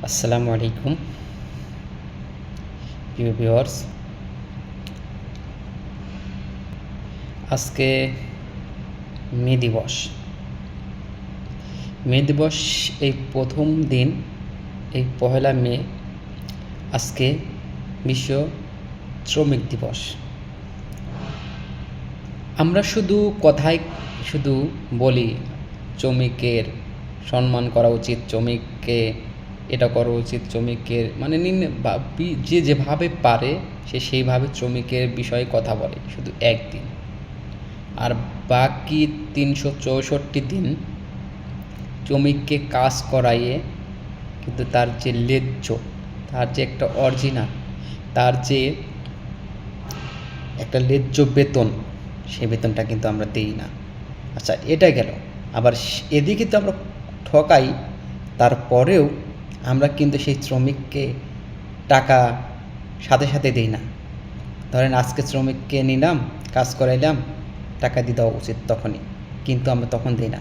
আসসালামু আলাইকুম প্রিয় ভিউয়ার্স। আজকে মে দিবস। এই প্রথম দিন, এই পহেলা মে। আজকে বিশ্ব শ্রমিক দিবস। আমরা কথায় শুধু বলি শ্রমিকের সম্মান করা উচিত, শ্রমিককে এটা করা উচিত, শ্রমিকের যে যেভাবে পারে সে সেইভাবে শ্রমিকের বিষয়ে কথা বলে শুধু একদিন, আর বাকি 364 দিন শ্রমিককে কাজ করাইয়ে কিন্তু তার যে ন্যায্য, তার যে একটা অরিজিনাল, তার যে একটা ন্যায্য বেতন, সেই বেতনটা কিন্তু আমরা দিই না। আচ্ছা, এটা গেল। আবার এদিকে তো আমরা ঠকাই, তারপরেও আমরা কিন্তু সেই শ্রমিককে টাকা সাথে সাথে দিই না। ধরেন আজকে শ্রমিককে নিলাম, কাজ করাইলাম, টাকা দিয়ে দেওয়া উচিত তখনই, কিন্তু আমরা তখন দিই না।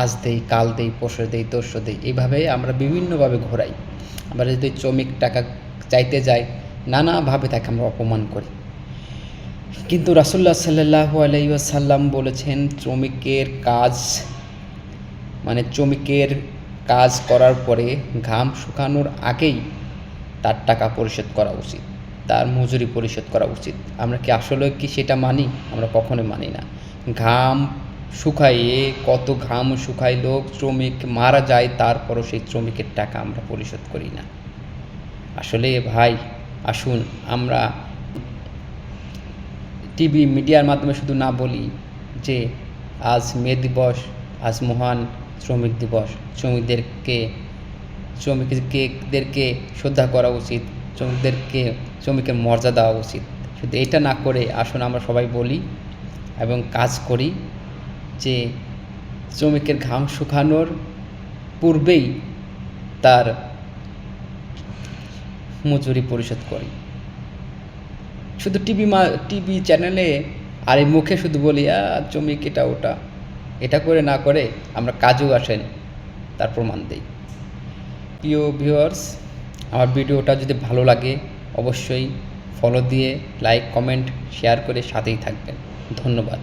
আজ দেই, কাল দেই, পরশু দেই, তরশু দেই, এইভাবে আমরা বিভিন্নভাবে ঘোরাই। আমরা যদি শ্রমিক টাকা চাইতে যাই, নানাভাবে তাকে আমরা অপমান করি। কিন্তু রাসূলুল্লাহ সাল্লাল্লাহু আলাইহি ওয়াসাল্লাম বলেছেন, শ্রমিকের কাজ করার পরে ঘাম শুকানোর আগেই তার টাকা পরিশোধ করা উচিত, তার মজুরি পরিশোধ করা উচিত। আমরা কি আসলে সেটা মানি? আমরা কখনোই মানি না। কত ঘাম শুকায় লোক, শ্রমিক মারা যায়, তারপরও সেই শ্রমিকের টাকা আমরা পরিশোধ করি না। আসলে ভাই, আসুন আমরা টিভি মিডিয়ার মাধ্যমে শুধু না বলি যে আজ মে দিবস, আজ মহান শ্রমিক দিবস, শ্রমিকদেরকে শ্রদ্ধা করা উচিত, শ্রমিকের মর্যাদা দেওয়া উচিত। শুধু এটা না করে আসুন আমরা সবাই বলি এবং কাজ করি যে শ্রমিকের ঘাম শুকানোর পূর্বেই তার মজুরি পরিশোধ করি। শুধু টিভি চ্যানেলে আর এই মুখে শুধু বলি শ্রমিক এটা ওটা, এটা করে না করে আমরা কাজেও আসেন তার প্রমাণ দেই। প্রিয় ভিউয়ার্স, আমার ভিডিওটা যদি ভালো লাগে অবশ্যই ফলো দিয়ে লাইক, কমেন্ট, শেয়ার করে সাথেই থাকবেন। ধন্যবাদ।